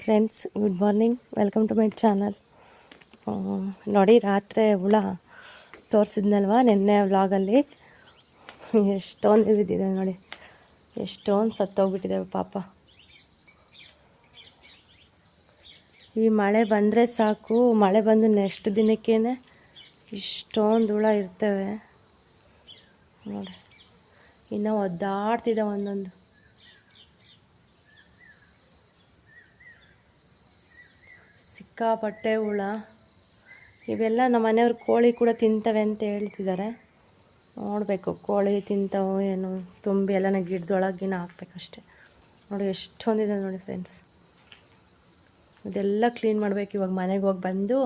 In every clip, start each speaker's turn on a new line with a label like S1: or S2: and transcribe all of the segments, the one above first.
S1: Friends, good morning. Welcome to my channel. ನೋಡಿ, ರಾತ್ರಿ ಹುಳ ತೋರಿಸಿದ್ನಲ್ವ ನಿನ್ನೆ ವ್ಲಾಗಲ್ಲಿ. ಎಷ್ಟೊಂದು ಬಿದ್ದಿದೆ ನೋಡಿ, ಎಷ್ಟೊಂದು ಸತ್ತೋಗ್ಬಿಟ್ಟಿದ್ದಾವೆ ಪಾಪ. ಈ ಮಳೆ ಬಂದರೆ ಸಾಕು, ಮಳೆ ಬಂದು ನೆಕ್ಸ್ಟ್ ದಿನಕ್ಕೇ ಇಷ್ಟೊಂದು ಹುಳ ಇರ್ತವೆ ನೋಡಿ. ಇನ್ನೂ ಒದ್ದಾಡ್ತಿದ್ದ ಒಂದೊಂದು. ಸಿಕ್ಕಾಪಟ್ಟೆ ಹುಳ. ಇವೆಲ್ಲ ನಮ್ಮ ಮನೆಯವ್ರ ಕೋಳಿ ಕೂಡ ತಿಂತವೆ ಅಂತ ಹೇಳ್ತಿದ್ದಾರೆ. ನೋಡಬೇಕು, ಕೋಳಿ ತಿಂತವೋ ಏನು, ತುಂಬಿ ಎಲ್ಲನ ಗಿಡದೊಳಗಿನ ಹಾಕ್ಬೇಕಷ್ಟೆ. ನೋಡಿ ಎಷ್ಟೊಂದಿದೆ ನೋಡಿ ಫ್ರೆಂಡ್ಸ್. ಇದೆಲ್ಲ ಕ್ಲೀನ್ ಮಾಡಬೇಕು ಇವಾಗ. ಮನೆಗೆ ಹೋಗಿ ಬಂದು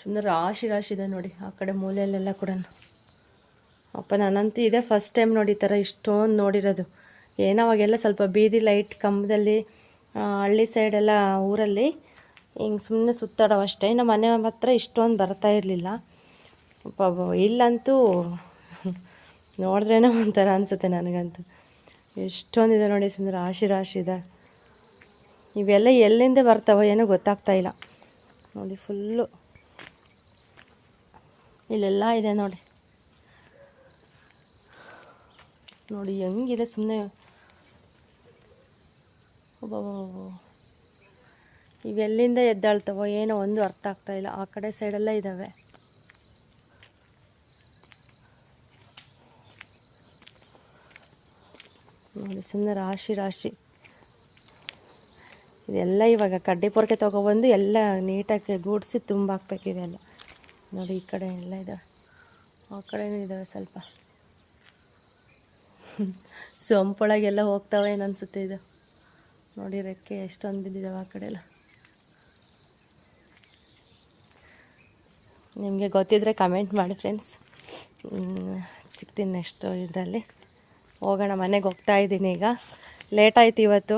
S1: ಸುಮ್ಮನೆ ರಾಶಿ ರಾಶಿ ಇದೆ ನೋಡಿ ಆ ಕಡೆ ಮೂಲೆಯಲ್ಲೆಲ್ಲ ಕೂಡ. ಅಪ್ಪ, ನಾನಂತೂ ಇದೇ ಫಸ್ಟ್ ಟೈಮ್ ನೋಡಿ ಈ ಥರ ಇಷ್ಟೊಂದು ನೋಡಿರೋದು. ಏನೋ ಅವಾಗೆಲ್ಲ ಸ್ವಲ್ಪ ಬೀದಿ ಲೈಟ್ ಕಂಬದಲ್ಲಿ ಹಳ್ಳಿ ಸೈಡೆಲ್ಲ ಊರಲ್ಲಿ ಹಿಂಗೆ ಸುಮ್ಮನೆ ಸುತ್ತಾಡೋ ಅಷ್ಟೇ. ನಮ್ಮ ಮನೆ ಹತ್ರ ಇಷ್ಟೊಂದು ಬರ್ತಾ ಇರಲಿಲ್ಲ. ಇಲ್ಲಂತೂ ನೋಡಿದ್ರೇ ಒಂಥರ ಅನಿಸುತ್ತೆ ನನಗಂತೂ. ಎಷ್ಟೊಂದಿದೆ ನೋಡಿ, ಸುಮ್ಮನೆ ರಾಶಿ ರಾಶಿ ಇದೆ. ಇವೆಲ್ಲ ಎಲ್ಲಿಂದ ಬರ್ತಾವೋ ಏನೋ ಗೊತ್ತಾಗ್ತಾಯಿಲ್ಲ ನೋಡಿ. ಫುಲ್ಲು ಇಲ್ಲೆಲ್ಲ ಇದೆ ನೋಡಿ. ನೋಡಿ ಹೆಂಗಿದೆ ಸುಮ್ಮನೆ. ಇವೆಲ್ಲಿಂದ ಎದ್ದಾಳ್ತಾವೋ ಏನೋ ಒಂದು ಅರ್ಥ ಆಗ್ತಾಯಿಲ್ಲ. ಆ ಕಡೆ ಸೈಡೆಲ್ಲ ಇದ್ದಾವೆ. ನೋಡಿ ಸುಮ್ಮನೆ ರಾಶಿ ರಾಶಿ. ಇದೆಲ್ಲ ಇವಾಗ ಕಡ್ಡಿ ಪೊರಕೆ ತೊಗೊಬಂದು ಎಲ್ಲ ನೀಟಾಗಿ ಗೂಡಿಸಿ ತುಂಬಾಕ್ಬೇಕು ಇದೆಲ್ಲ. ನೋಡಿ ಈ ಕಡೆ ಎಲ್ಲ ಇದ್ದಾವೆ, ಆ ಕಡೆನೂ ಇದ್ದಾವೆ ಸ್ವಲ್ಪ. ಸೊಂಪೊಳಗೆಲ್ಲ ಹೋಗ್ತಾವೆ ಏನು ಅನಿಸುತ್ತೆ ಇದು. ನೋಡಿ ರೆಕ್ಕೆ ಎಷ್ಟೊಂದು ಬಿದ್ದಿದ್ದಾವೆ ಆ ಕಡೆ ಎಲ್ಲ. ನಿಮಗೆ ಗೊತ್ತಿದ್ದರೆ ಕಮೆಂಟ್ ಮಾಡಿ ಫ್ರೆಂಡ್ಸ್. ಸಿಗ್ತೀನಿ ನೆಕ್ಸ್ಟ್ ಇದರಲ್ಲಿ. ಹೋಗೋಣ, ಮನೆಗೆ ಹೋಗ್ತಾಯಿದ್ದೀನಿ ಈಗ. ಲೇಟ್ ಆಯ್ತು ಇವತ್ತು.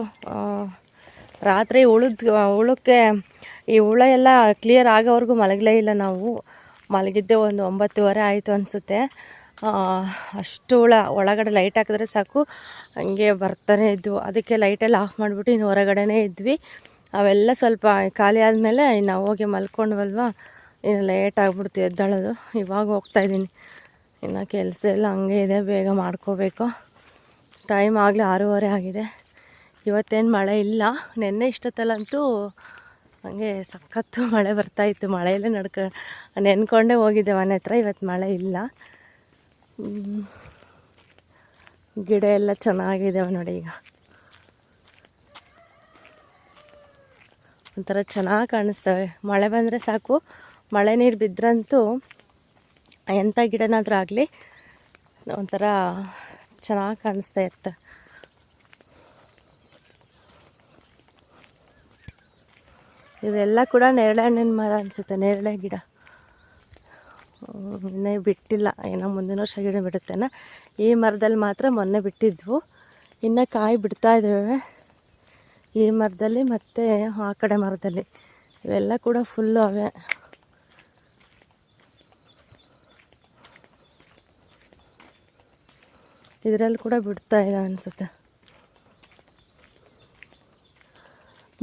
S1: ರಾತ್ರಿ ಹುಳಕ್ಕೆ ಈ ಹುಳ ಎಲ್ಲ ಕ್ಲಿಯರ್ ಆಗೋವರೆಗೂ ಮಲಗಲೇ ಇಲ್ಲ ನಾವು. ಮಲಗಿದ್ದೆ ಒಂದು 9:30 ಆಯಿತು ಅನಿಸುತ್ತೆ. ಅಷ್ಟು ಹುಳ. ಒಳಗಡೆ ಲೈಟ್ ಹಾಕಿದ್ರೆ ಸಾಕು ಹಂಗೆ ಬರ್ತಾನೆ ಇದ್ವು. ಅದಕ್ಕೆ ಲೈಟೆಲ್ಲ ಆಫ್ ಮಾಡಿಬಿಟ್ಟು ಇನ್ನು ಹೊರಗಡೆನೇ ಇದ್ವಿ. ಅವೆಲ್ಲ ಸ್ವಲ್ಪ ಖಾಲಿ ಆದಮೇಲೆ ನಾವು ಹೋಗಿ ಮಲ್ಕೊಂಡ್ವಲ್ವ, ಇನ್ನು ಲೇಟ್ ಆಗಿಬಿಡ್ತು ಎದ್ದೇಳೋದು. ಇವಾಗ ಹೋಗ್ತಾಯಿದ್ದೀನಿ. ಇನ್ನು ಕೆಲಸ ಎಲ್ಲ ಹಂಗೆ ಇದೆ, ಬೇಗ ಮಾಡ್ಕೋಬೇಕು. ಟೈಮ್ ಆಗಲೇ 6:30 ಆಗಿದೆ. ಇವತ್ತೇನು ಮಳೆ ಇಲ್ಲ. ನೆನ್ನೆ ಇಷ್ಟೊತ್ತಲ್ಲಂತೂ ಹಂಗೆ ಸಖತ್ತು ಮಳೆ ಬರ್ತಾಯಿತ್ತು. ಮಳೆಯಲ್ಲೇ ನೆನ್ಕೊಂಡೇ ಹೋಗಿದ್ದೆ ಮನೆ ಹತ್ರ. ಇವತ್ತು ಮಳೆ ಇಲ್ಲ. ಗಿಡ ಎಲ್ಲ ಚೆನ್ನಾಗಿದ್ದಾವೆ ನೋಡಿ. ಈಗ ಒಂಥರ ಚೆನ್ನಾಗಿ ಕಾಣಿಸ್ತವೆ. ಮಳೆ ಬಂದರೆ ಸಾಕು. ಮಳೆ ನೀರು ಬಿದ್ದರಂತೂ ಎಂಥ ಗಿಡನಾದರೂ ಆಗಲಿ ಒಂಥರ ಚೆನ್ನಾಗಿ ಕಾಣಿಸ್ತಾ ಇರ್ತವೆ. ಇವೆಲ್ಲ ಕೂಡ ನೇರಳೆ ಹಣ್ಣಿನ ಮರ ಅನಿಸುತ್ತೆ, ನೇರಳೆ ಗಿಡ. ಇನ್ನೇ ಬಿಟ್ಟಿಲ್ಲ, ಏನೋ ಮುಂದಿನ ವರ್ಷ ಗಿಡ ಬಿಡುತ್ತೇನೆ. ಈ ಮರದಲ್ಲಿ ಮಾತ್ರ ಮೊನ್ನೆ ಬಿಟ್ಟಿದ್ವು. ಇನ್ನು ಕಾಯಿ ಬಿಡ್ತಾ ಇದ್ದಾವೆ ಈ ಮರದಲ್ಲಿ ಮತ್ತು ಆ ಕಡೆ ಮರದಲ್ಲಿ. ಇವೆಲ್ಲ ಕೂಡ ಫುಲ್ಲು ಅವೆ. ಇದರಲ್ಲಿ ಕೂಡ ಬಿಡ್ತಾ ಇದ್ದಾವೆ ಅನಿಸುತ್ತೆ.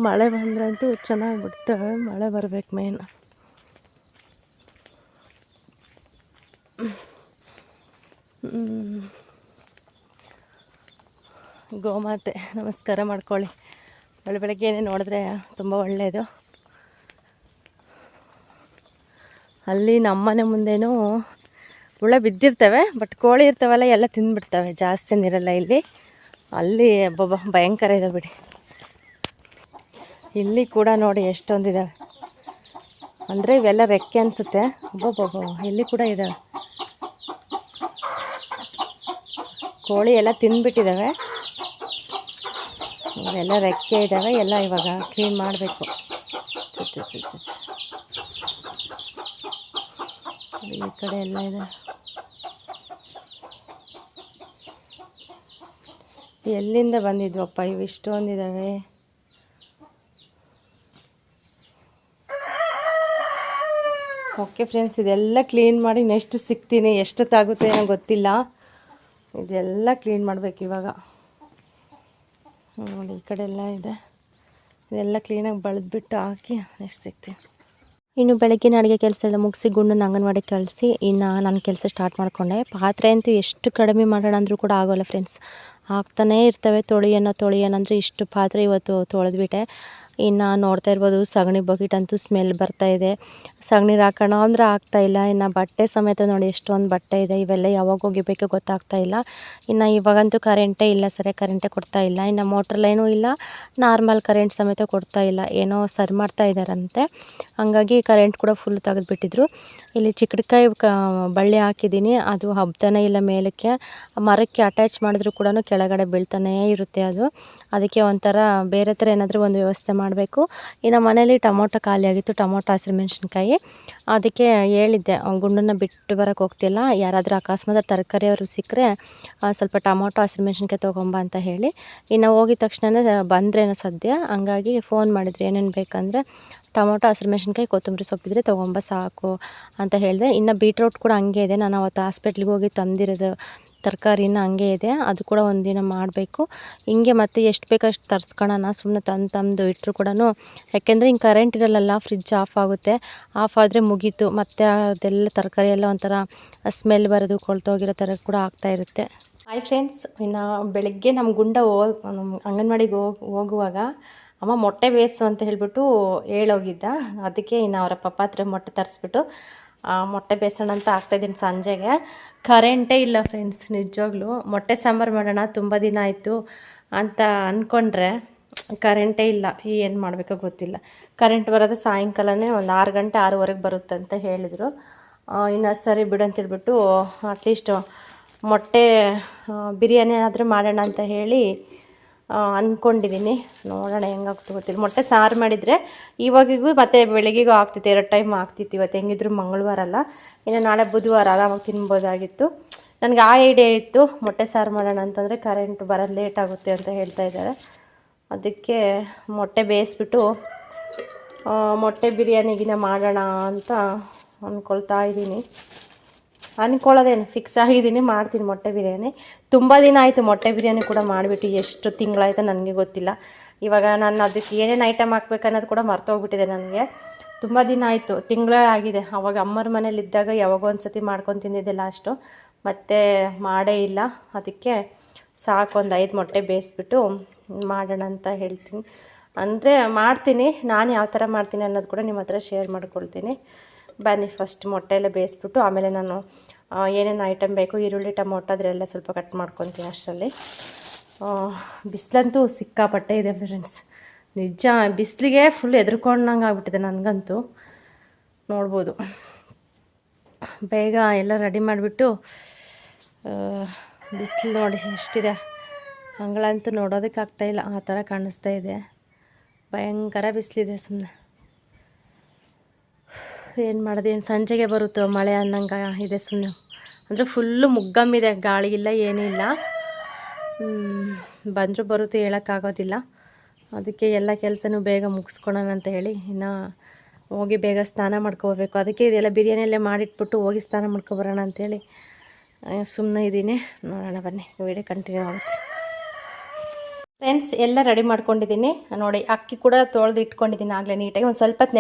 S1: ಮಳೆ ಬಂದ್ರಂತೂ ಚೆನ್ನಾಗಿ ಬಿಡ್ತವೆ. ಮಳೆ ಬರಬೇಕು ಮೇನ್. ಗೋಮಾತೆ ನಮಸ್ಕಾರ ಮಾಡ್ಕೊಳ್ಳಿ. ಬೆಳಗ್ಗೆ ನೋಡಿದ್ರೆ ತುಂಬ ಒಳ್ಳೆಯದು. ಅಲ್ಲಿ ನಮ್ಮನೆ ಮುಂದೆನೂ ಹುಳ ಬಿದ್ದಿರ್ತವೆ, ಬಟ್ ಕೋಳಿ ಇರ್ತಾವಲ್ಲ ಎಲ್ಲ ತಿಂದುಬಿಡ್ತವೆ. ಜಾಸ್ತಿ ನೀರಲ್ಲ ಇಲ್ಲಿ. ಅಲ್ಲಿ ಭಯಂಕರ ಇದೆ ಬಿಡಿ. ಇಲ್ಲಿ ಕೂಡ ನೋಡಿ ಎಷ್ಟೊಂದಿದ್ದಾವೆ. ಅಂದರೆ ಇವೆಲ್ಲ ರೆಕ್ಕೆ ಅನಿಸುತ್ತೆ. ಇಲ್ಲಿ ಕೂಡ ಇದ್ದಾವೆ. ಕೋಳಿ ಎಲ್ಲ ತಿಂದುಬಿಟ್ಟಿದ್ದಾವೆ. ಇವೆಲ್ಲ ರೆಕ್ಕೆ ಇದ್ದಾವೆ. ಎಲ್ಲ ಇವಾಗ ಕ್ಲೀನ್ ಮಾಡಬೇಕು. ಈ ಕಡೆ ಎಲ್ಲ ಇದೆ. ಎಲ್ಲಿಂದ ಬಂದಿದ್ವಪ್ಪ ಇವು ಇಷ್ಟೊಂದಿದ್ದಾವೆ. ಓಕೆ ಫ್ರೆಂಡ್ಸ್, ಇದೆಲ್ಲ ಕ್ಲೀನ್ ಮಾಡಿ ನೆಕ್ಸ್ಟ್ ಸಿಗ್ತೀನಿ. ಎಷ್ಟೊತ್ತಾಗುತ್ತೆ ಏನೋ ಗೊತ್ತಿಲ್ಲ. ಇದೆಲ್ಲ ಕ್ಲೀನ್ ಮಾಡಬೇಕು ಇವಾಗ. ನೋಡಿ ಈ ಕಡೆ ಎಲ್ಲ ಇದೆ. ಇದೆಲ್ಲ ಕ್ಲೀನಾಗಿ ಬಳಿದ್ಬಿಟ್ಟು ಹಾಕಿ ನೆಕ್ಸ್ಟ್ ಸಿಗ್ತೀನಿ. ಇನ್ನು ಬೆಳಗ್ಗಿನ ಅಡುಗೆ ಕೆಲಸ ಎಲ್ಲ ಮುಗಿಸಿ ಗುಂಡನ್ನ ಅಂಗನವಾಡಿ ಕಳಿಸಿ ಇನ್ನು ನನ್ನ ಕೆಲಸ ಸ್ಟಾರ್ಟ್ ಮಾಡಿಕೊಂಡೆ. ಪಾತ್ರೆ ಅಂತೂ ಎಷ್ಟು ಕಡಿಮೆ ಮಾಡೋಣ ಅಂದರೂ ಕೂಡ ಆಗೋಲ್ಲ ಫ್ರೆಂಡ್ಸ್, ಆಗ್ತಾನೇ ಇರ್ತವೆ. ತೊಳೆಯೋಣಂದರೆ ಇಷ್ಟು ಪಾತ್ರೆ ಇವತ್ತು ತೊಳೆದ್ಬಿಟ್ಟೆ. ಇನ್ನು ನೋಡ್ತಾ ಇರ್ಬೋದು ಸಗಣಿ ಬಕೆಟ್ ಅಂತೂ ಸ್ಮೆಲ್ ಬರ್ತಾಯಿದೆ. ಸಗಣಿ ಹಾಕೋಣ ಅಂದರೆ ಆಗ್ತಾಯಿಲ್ಲ. ಇನ್ನು ಬಟ್ಟೆ ಸಮೇತ ನೋಡಿ ಎಷ್ಟೊಂದು ಬಟ್ಟೆ ಇದೆ, ಇವೆಲ್ಲ ಯಾವಾಗ ಒಗಿಬೇಕೋ ಗೊತ್ತಾಗ್ತಾಯಿಲ್ಲ. ಇನ್ನು ಇವಾಗಂತೂ ಕರೆಂಟೇ ಇಲ್ಲ, ಸರಿಯಾಗಿ ಕರೆಂಟೇ ಕೊಡ್ತಾ ಇಲ್ಲ. ಇನ್ನು ಮೋಟ್ರ್ ಲೈನೂ ಇಲ್ಲ, ನಾರ್ಮಲ್ ಕರೆಂಟ್ ಸಮೇತ ಕೊಡ್ತಾ ಇಲ್ಲ. ಏನೋ ಸರಿ ಮಾಡ್ತಾ ಇದ್ದಾರಂತೆ, ಹಾಗಾಗಿ ಕರೆಂಟ್ ಕೂಡ ಫುಲ್ ತೆಗೆದುಬಿಟ್ಟಿದ್ರು. ಇಲ್ಲಿ ಚಿಕ್ಕಡಿಕಾಯಿ ಬಳ್ಳಿ ಹಾಕಿದ್ದೀನಿ, ಅದು ಹಬ್ತಾನೇ ಇಲ್ಲ ಮೇಲಕ್ಕೆ. ಮರಕ್ಕೆ ಅಟ್ಯಾಚ್ ಮಾಡಿದ್ರು ಕೂಡ ಕೆಳಗಡೆ ಬೀಳ್ತಾನೇ ಇರುತ್ತೆ ಅದು. ಅದಕ್ಕೆ ಒಂಥರ ಬೇರೆ ಥರ ಏನಾದರೂ ಒಂದು ವ್ಯವಸ್ಥೆ ಮಾಡಬೇಕು. ಇನ್ನು ಮನೇಲಿ ಟೊಮೊಟೊ ಖಾಲಿಯಾಗಿತ್ತು, ಟೊಮೊಟೊ ಹಸಿರುಮೆಣ್ಸಿನ್ಕಾಯಿ. ಅದಕ್ಕೆ ಹೇಳಿದ್ದೆ ಗುಂಡನ್ನು ಬಿಟ್ಟು ಬರೋಕ್ಕೆ ಹೋಗ್ತಿಲ್ಲ, ಯಾರಾದರೂ ಅಕಸ್ಮಾತ್ ತರಕಾರಿ ಅವರು ಸಿಕ್ಕರೆ ಸ್ವಲ್ಪ ಟೊಮೊಟೊ ಹಸಿರುಮೆಣ್ಸಿನ್ಕಾಯಿ ತೊಗೊಂಬ ಅಂತ ಹೇಳಿ. ಇನ್ನು ಹೋಗಿದ ತಕ್ಷಣವೇ ಬಂದ್ರೇನೋ ಸದ್ಯ, ಹಂಗಾಗಿ ಫೋನ್ ಮಾಡಿದ್ರು ಏನೇನು ಬೇಕಂದರೆ ಟೊಮೊಟೊ ಹಸಿರುಮೆಣ್ಸಿನ್ಕಾಯಿ ಕೊತ್ತಂಬರಿ ಸೊಪ್ಪಿದ್ರೆ ತೊಗೊಂಬ ಸಾಕು ಅಂತ ಹೇಳಿದೆ. ಇನ್ನು ಬೀಟ್ರೋಟ್ ಕೂಡ ಹಂಗೆ ಇದೆ, ನಾನು ಅವತ್ತು ಹಾಸ್ಪಿಟ್ಲಿಗೆ ಹೋಗಿ ತಂದಿರೋದು ತರಕಾರಿನ ಹಂಗೆ ಇದೆ, ಅದು ಕೂಡ ಒಂದಿನ ಮಾಡಬೇಕು. ಹಿಂಗೆ ಮತ್ತೆ ಎಷ್ಟು ಬೇಕಷ್ಟು ತರಿಸ್ಕೊಳ್ಳೋಣ, ಸುಮ್ಮನೆ ತಂದು ಇಟ್ಟರು ಕೂಡ. ಯಾಕೆಂದರೆ ಹಿಂಗೆ ಕರೆಂಟ್ ಇರಲ್ಲ, ಫ್ರಿಜ್ ಆಫ್ ಆಗುತ್ತೆ. ಆಫ್ ಆದರೆ ಮುಗೀತು, ಮತ್ತು ಅದೆಲ್ಲ ತರಕಾರಿ ಎಲ್ಲ ಒಂಥರ ಸ್ಮೆಲ್ ಬರೋದು, ಕೊಳ್ತೋಗಿರೋ ಥರ ಕೂಡ ಆಗ್ತಾಯಿರುತ್ತೆ. ಹಾಯ್ ಫ್ರೆಂಡ್ಸ್, ಇನ್ನು ಬೆಳಗ್ಗೆ ನಮ್ಮ ಗುಂಡ ಅಂಗನವಾಡಿಗೆ ಹೋಗುವಾಗ ಅಮ್ಮ ಮೊಟ್ಟೆ ಬೇಯಿಸು ಅಂತ ಹೇಳಿಬಿಟ್ಟು ಹೇಳೋಗಿದ್ದ. ಅದಕ್ಕೆ ಇನ್ನು ಅವರ ಪಪ್ಪ ಹತ್ರ ಮೊಟ್ಟೆ ತರಿಸ್ಬಿಟ್ಟು ಮೊಟ್ಟೆ ಬೇಯಿಸೋಣ ಅಂತ ಆಗ್ತಾಯಿದ್ದೀನಿ. ಸಂಜೆಗೆ ಕರೆಂಟೇ ಇಲ್ಲ ಫ್ರೆಂಡ್ಸ್, ನಿಜವಾಗ್ಲೂ ಮೊಟ್ಟೆ ಸಾಂಬಾರು ಮಾಡೋಣ ತುಂಬ ದಿನ ಆಯಿತು ಅಂತ ಅಂದ್ಕೊಂಡ್ರೆ ಕರೆಂಟೇ ಇಲ್ಲ. ಏನು ಮಾಡಬೇಕೋ ಗೊತ್ತಿಲ್ಲ. ಕರೆಂಟ್ ಬರೋದು ಸಾಯಂಕಾಲನೇ ಒಂದು 6 ಗಂಟೆ 6:15 ಬರುತ್ತೆ ಅಂತ ಹೇಳಿದರು. ಇನ್ನು ಸರಿ ಬಿಡು ಅಂತೇಳ್ಬಿಟ್ಟು ಅಟ್ಲೀಸ್ಟ್ ಮೊಟ್ಟೆ ಬಿರಿಯಾನಿ ಆದರೂ ಮಾಡೋಣ ಅಂತ ಹೇಳಿ ಅಂದ್ಕೊಂಡಿದ್ದೀನಿ. ನೋಡೋಣ ಹೆಂಗಾಗ್ತದೆ ಗೊತ್ತಿಲ್ಲ. ಮೊಟ್ಟೆ ಸಾರು ಮಾಡಿದರೆ ಇವಾಗಿಗೂ ಮತ್ತು ಬೆಳಗ್ಗೆಗೂ ಆಗ್ತಿತ್ತು, 2 ಟೈಮ್ ಆಗ್ತಿತ್ತು. ಇವತ್ತು ಹೆಂಗಿದ್ರು ಮಂಗಳವಾರ ಅಲ್ಲ, ಇನ್ನು ನಾಳೆ ಬುಧವಾರ ಆರಾಮಾಗಿ ತಿನ್ಬೋದಾಗಿತ್ತು. ನನಗೆ ಆ ಐಡಿಯಾ ಇತ್ತು, ಮೊಟ್ಟೆ ಸಾರು ಮಾಡೋಣ ಅಂತಂದರೆ ಕರೆಂಟ್ ಬರೋದು ಲೇಟ್ ಆಗುತ್ತೆ ಅಂತ ಹೇಳ್ತಾ ಇದ್ದಾರೆ. ಅದಕ್ಕೆ ಮೊಟ್ಟೆ ಬೇಯಿಸ್ಬಿಟ್ಟು ಮೊಟ್ಟೆ ಬಿರಿಯಾನಿಗಿನ ಮಾಡೋಣ ಅಂತ ಅಂದ್ಕೊಳ್ತಾ ಇದ್ದೀನಿ. ಅಂದ್ಕೊಳ್ಳೋದೇನು ಫಿಕ್ಸ್ ಆಗಿದ್ದೀನಿ, ಮಾಡ್ತೀನಿ ಮೊಟ್ಟೆ ಬಿರಿಯಾನಿ. ತುಂಬ ದಿನ ಆಯಿತು ಮೊಟ್ಟೆ ಬಿರಿಯಾನಿ ಕೂಡ ಮಾಡಿಬಿಟ್ಟು, ಎಷ್ಟು ತಿಂಗಳಾಯಿತು ನನಗೆ ಗೊತ್ತಿಲ್ಲ. ಇವಾಗ ನಾನು ಅದಕ್ಕೆ ಏನೇನು ಐಟಮ್ ಹಾಕ್ಬೇಕನ್ನೋದು ಕೂಡ ಮರ್ತೋಗ್ಬಿಟ್ಟಿದೆ ನನಗೆ. ತುಂಬ ದಿನ ಆಯಿತು, ತಿಂಗಳೇ ಆಗಿದೆ. ಅವಾಗ ಅಮ್ಮರ ಮನೇಲಿದ್ದಾಗ ಯಾವಾಗೋ ಒಂದು ಸತಿ ಮಾಡ್ಕೊಂಡು ತಿಂದಿದ್ದೆ ಲಾಸ್ಟು, ಮತ್ತು ಮಾಡೇ ಇಲ್ಲ. ಅದಕ್ಕೆ ಸಾಕು, ಒಂದು 5 ಮೊಟ್ಟೆ ಬೇಯಿಸ್ಬಿಟ್ಟು ಮಾಡೋಣ ಅಂತ ಹೇಳ್ತೀನಿ. ಅಂದರೆ ಮಾಡ್ತೀನಿ, ನಾನು ಯಾವ ಥರ ಮಾಡ್ತೀನಿ ಅನ್ನೋದು ಕೂಡ ನಿಮ್ಮ ಹತ್ರ ಶೇರ್ ಮಾಡ್ಕೊಳ್ತೀನಿ. ಬನ್ನಿ, ಫಸ್ಟ್ ಮೊಟ್ಟೆ ಎಲ್ಲ ಬೇಯಿಸ್ಬಿಟ್ಟು ಆಮೇಲೆ ನಾನು ಏನೇನು ಐಟಮ್ ಬೇಕು, ಈರುಳ್ಳಿ ಟೊಮೊಟೊ ಅದರೆಲ್ಲ ಸ್ವಲ್ಪ ಕಟ್ ಮಾಡ್ಕೊತೀನಿ ಅಷ್ಟರಲ್ಲಿ. ಬಿಸಿಲಂತೂ ಸಿಕ್ಕಾಪಟ್ಟೆ ಇದೆ ಫ್ರೆಂಡ್ಸ್, ನಿಜ ಬಿಸಿಲಿಗೆ ಫುಲ್ ಹೆದರ್ಕೊಂಡಂಗೆ ಆಗ್ಬಿಟ್ಟಿದೆ ನನಗಂತೂ. ನೋಡ್ಬೋದು, ಬೇಗ ಎಲ್ಲ ರೆಡಿ ಮಾಡಿಬಿಟ್ಟು, ಬಿಸಿಲು ನೋಡಿ ಎಷ್ಟಿದೆ, ಅಂಗಳಂತೂ ನೋಡೋದಕ್ಕಾಗ್ತಾಯಿಲ್ಲ, ಆ ಥರ ಕಾಣಿಸ್ತಾ ಇದೆ. ಭಯಂಕರ ಬಿಸಿಲಿದೆ. ಸುಮ್ಮನೆ ಏನು ಮಾಡೋದು, ಏನು ಸಂಜೆಗೆ ಬರುತ್ತೋ ಮಳೆ ಅನ್ನಂಗೆ ಇದೆ. ಸುಮ್ಮನೆ ಅಂದರೆ ಫುಲ್ಲು ಮುಗ್ಗಮ್ಮಿದೆ, ಗಾಳಿ ಇಲ್ಲ ಏನೂ ಇಲ್ಲ. ಬಂದರೂ ಬರುತ್ತೆ, ಹೇಳೋಕ್ಕಾಗೋದಿಲ್ಲ. ಅದಕ್ಕೆ ಎಲ್ಲ ಕೆಲಸನೂ ಬೇಗ ಮುಗಿಸ್ಕೊಳೋಣ ಅಂತ ಹೇಳಿ ಇನ್ನು ಹೋಗಿ ಬೇಗ ಸ್ನಾನ ಮಾಡ್ಕೊಬರ್ಬೇಕು. ಅದಕ್ಕೆ ಇದೆಲ್ಲ ಬಿರಿಯಾನಿಯಲ್ಲೇ ಮಾಡಿಟ್ಬಿಟ್ಟು ಹೋಗಿ ಸ್ನಾನ ಮಾಡ್ಕೊಬರೋಣ ಅಂಥೇಳಿ ಸುಮ್ಮನೆ ಇದ್ದೀನಿ. ನೋಡೋಣ ಬನ್ನಿ, ವೀಡಿಯೋ ಕಂಟಿನ್ಯೂ ಆಗುತ್ತೆ. ಫ್ರೆಂಡ್ಸ್, ಎಲ್ಲ ರೆಡಿ ಮಾಡ್ಕೊಂಡಿದ್ದೀನಿ ನೋಡಿ. ಅಕ್ಕಿ ಕೂಡ ತೊಳೆದು ಇಟ್ಕೊಂಡಿದ್ದೀನಿ ಆಗಲೇ ನೀಟಾಗಿ. ಒಂದು ಸ್ವಲ್ಪ ಹೊತ್ತು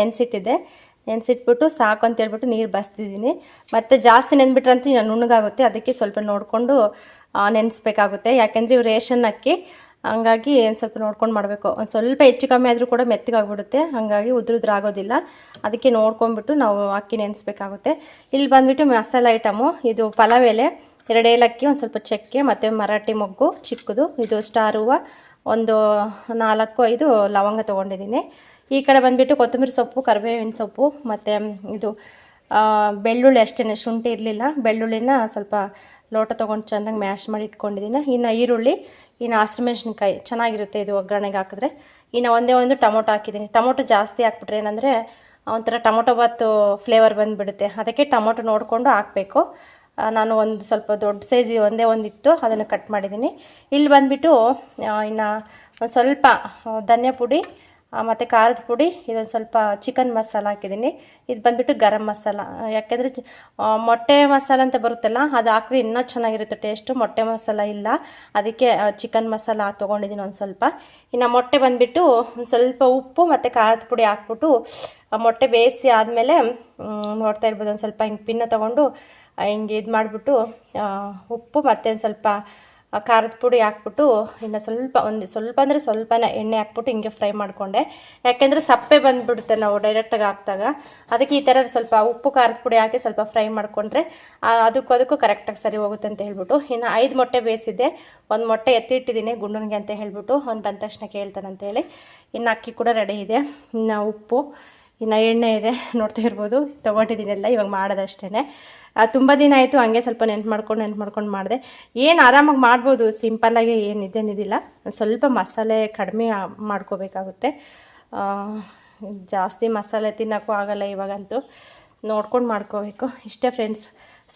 S1: ನೆನೆಸಿಟ್ಬಿಟ್ಟು ಸಾಕು ಅಂತೇಳ್ಬಿಟ್ಟು ನೀರು ಬಸ್ತಿದ್ದೀನಿ. ಮತ್ತು ಜಾಸ್ತಿ ನೆಂದ್ಬಿಟ್ರಂತೂ ನುಣ್ಣಗಾಗುತ್ತೆ, ಅದಕ್ಕೆ ಸ್ವಲ್ಪ ನೋಡಿಕೊಂಡು ನೆನೆಸ್ಬೇಕಾಗುತ್ತೆ. ಯಾಕೆಂದರೆ ಇವು ರೇಷನ್ ಅಕ್ಕಿ, ಹಂಗಾಗಿ ಒಂದು ಸ್ವಲ್ಪ ನೋಡ್ಕೊಂಡು ಮಾಡಬೇಕು. ಒಂದು ಸ್ವಲ್ಪ ಹೆಚ್ಚು ಕಮ್ಮಿ ಆದರೂ ಕೂಡ ಮೆತ್ತಗಾಗ್ಬಿಡುತ್ತೆ, ಹಾಗಾಗಿ ಉದ್ರಾಗೋದಿಲ್ಲ. ಅದಕ್ಕೆ ನೋಡ್ಕೊಂಡ್ಬಿಟ್ಟು ನಾವು ಅಕ್ಕಿ ನೆನೆಸ್ಬೇಕಾಗುತ್ತೆ. ಇಲ್ಲಿ ಬಂದುಬಿಟ್ಟು ಮಸಾಲೆ ಐಟಮು, ಇದು ಪಲಾವ್ ಎಲೆ, 2 ಏಲಕ್ಕಿ, ಒಂದು ಸ್ವಲ್ಪ ಚಕ್ಕೆ, ಮತ್ತು ಮರಾಠಿ ಮೊಗ್ಗು ಚಿಕ್ಕದು, ಇದು ಸ್ಟಾರ್ ಹೂವು, ಒಂದು 4-5 ಲವಂಗ ತೊಗೊಂಡಿದ್ದೀನಿ. ಈ ಕಡೆ ಬಂದುಬಿಟ್ಟು ಕೊತ್ತಂಬರಿ ಸೊಪ್ಪು, ಕರಿಬೇವಿನ ಸೊಪ್ಪು, ಮತ್ತು ಇದು ಬೆಳ್ಳುಳ್ಳಿ ಅಷ್ಟೇ, ಶುಂಠಿ ಇರಲಿಲ್ಲ. ಬೆಳ್ಳುಳ್ಳಿನ ಸ್ವಲ್ಪ ಲೋಟ ತೊಗೊಂಡು ಚೆನ್ನಾಗಿ ಮ್ಯಾಶ್ ಮಾಡಿ ಇಟ್ಕೊಂಡಿದ್ದೀನಿ. ಇನ್ನು ಈರುಳ್ಳಿ, ಇನ್ನು ಹಸಿರುಮೆಣ್ಸಿನ್ಕಾಯಿ ಚೆನ್ನಾಗಿರುತ್ತೆ ಇದು ಒಗ್ಗರಣೆಗೆ ಹಾಕಿದ್ರೆ. ಇನ್ನು ಒಂದೇ ಒಂದು ಟೊಮೊಟೊ ಹಾಕಿದ್ದೀನಿ. ಟೊಮೊಟೊ ಜಾಸ್ತಿ ಹಾಕ್ಬಿಟ್ರೆ ಏನಂದರೆ ಒಂಥರ ಟೊಮೊಟೊ ಬಾತು ಫ್ಲೇವರ್ ಬಂದುಬಿಡುತ್ತೆ, ಅದಕ್ಕೆ ಟೊಮೊಟೊ ನೋಡಿಕೊಂಡು ಹಾಕಬೇಕು. ನಾನು ಒಂದು ಸ್ವಲ್ಪ ದೊಡ್ಡ ಸೈಜ್ ಒಂದೇ ಒಂದಿತ್ತು, ಅದನ್ನು ಕಟ್ ಮಾಡಿದ್ದೀನಿ. ಇಲ್ಲಿ ಬಂದುಬಿಟ್ಟು ಇನ್ನು ಒಂದು ಸ್ವಲ್ಪ ಧನಿಯಾ ಪುಡಿ, ಮತ್ತು ಖಾರದ ಪುಡಿ, ಇದೊಂದು ಸ್ವಲ್ಪ ಚಿಕನ್ ಮಸಾಲ ಹಾಕಿದ್ದೀನಿ. ಇದು ಬಂದುಬಿಟ್ಟು ಗರಂ ಮಸಾಲ. ಯಾಕೆಂದರೆ ಮೊಟ್ಟೆ ಮಸಾಲ ಅಂತ ಬರುತ್ತಲ್ಲ, ಅದು ಹಾಕಿದ್ರೆ ಇನ್ನೂ ಚೆನ್ನಾಗಿರುತ್ತೆ ಟೇಸ್ಟು. ಮೊಟ್ಟೆ ಮಸಾಲ ಇಲ್ಲ, ಅದಕ್ಕೆ ಚಿಕನ್ ಮಸಾಲ ತೊಗೊಂಡಿದ್ದೀನಿ ಒಂದು ಸ್ವಲ್ಪ. ಇನ್ನು ಮೊಟ್ಟೆ ಬಂದುಬಿಟ್ಟು ಒಂದು ಸ್ವಲ್ಪ ಉಪ್ಪು ಮತ್ತು ಖಾರದ ಪುಡಿ ಹಾಕ್ಬಿಟ್ಟು ಮೊಟ್ಟೆ ಬೇಯಿಸಿ ಆದಮೇಲೆ ನೋಡ್ತಾ ಇರ್ಬೋದು, ಒಂದು ಸ್ವಲ್ಪ ಹಿಂಗೆ ಪಿನ್ನ ತೊಗೊಂಡು ಹಿಂಗೆ ಇದು ಮಾಡಿಬಿಟ್ಟು ಉಪ್ಪು ಮತ್ತು ಒಂದು ಸ್ವಲ್ಪ ಖಾರದ ಪುಡಿ ಹಾಕ್ಬಿಟ್ಟು ಇನ್ನು ಸ್ವಲ್ಪ ಅಂದರೆ ಸ್ವಲ್ಪನೇ ಎಣ್ಣೆ ಹಾಕ್ಬಿಟ್ಟು ಹಿಂಗೆ ಫ್ರೈ ಮಾಡಿಕೊಂಡೆ. ಯಾಕೆಂದರೆ ಸಪ್ಪೆ ಬಂದುಬಿಡುತ್ತೆ ನಾವು ಡೈರೆಕ್ಟಾಗಿ ಹಾಕಿದಾಗ. ಅದಕ್ಕೆ ಈ ಥರ ಸ್ವಲ್ಪ ಉಪ್ಪು ಖಾರದ ಪುಡಿ ಹಾಕಿ ಸ್ವಲ್ಪ ಫ್ರೈ ಮಾಡಿಕೊಂಡ್ರೆ ಅದಕ್ಕೂ ಕರೆಕ್ಟಾಗಿ ಸರಿ ಹೋಗುತ್ತೆ ಅಂತ ಹೇಳ್ಬಿಟ್ಟು. ಇನ್ನು 5 ಮೊಟ್ಟೆ ಬೇಯಿಸಿದ್ದೆ, ಒಂದು ಮೊಟ್ಟೆ ಎತ್ತಿಟ್ಟಿದ್ದೀನಿ ಗುಂಡನಿಗೆ ಅಂತ ಹೇಳ್ಬಿಟ್ಟು, ಅವ್ನು ಬಂದ ತಕ್ಷಣ ಕೇಳ್ತಾನಂತೇಳಿ. ಇನ್ನು ಅಕ್ಕಿ ಕೂಡ ರೆಡಿ ಇದೆ, ಇನ್ನು ಉಪ್ಪು, ಇನ್ನು ಎಣ್ಣೆ ಇದೆ, ನೋಡ್ತಾ ಇರ್ಬೋದು. ತೊಗೊಂಡಿದ್ದೀನೆಲ್ಲ, ಇವಾಗ ಮಾಡೋದಷ್ಟೇ. ತುಂಬ ದಿನ ಆಯಿತು, ಹಂಗೆ ಸ್ವಲ್ಪ ನೆನ್ಪು ಮಾಡ್ಕೊಂಡು ಮಾಡಿದೆ. ಏನು ಆರಾಮಾಗಿ ಮಾಡ್ಬೋದು, ಸಿಂಪಲ್ಲಾಗಿ ಏನಿದೇನಿದಿಲ್ಲ. ಸ್ವಲ್ಪ ಮಸಾಲೆ ಕಡಿಮೆ ಮಾಡ್ಕೋಬೇಕಾಗುತ್ತೆ. ಜಾಸ್ತಿ ಮಸಾಲೆ ತಿನ್ನೋಕ್ಕೂ ಆಗೋಲ್ಲ ಇವಾಗಂತೂ, ನೋಡ್ಕೊಂಡು ಮಾಡ್ಕೋಬೇಕು. ಇಷ್ಟೇ ಫ್ರೆಂಡ್ಸ್,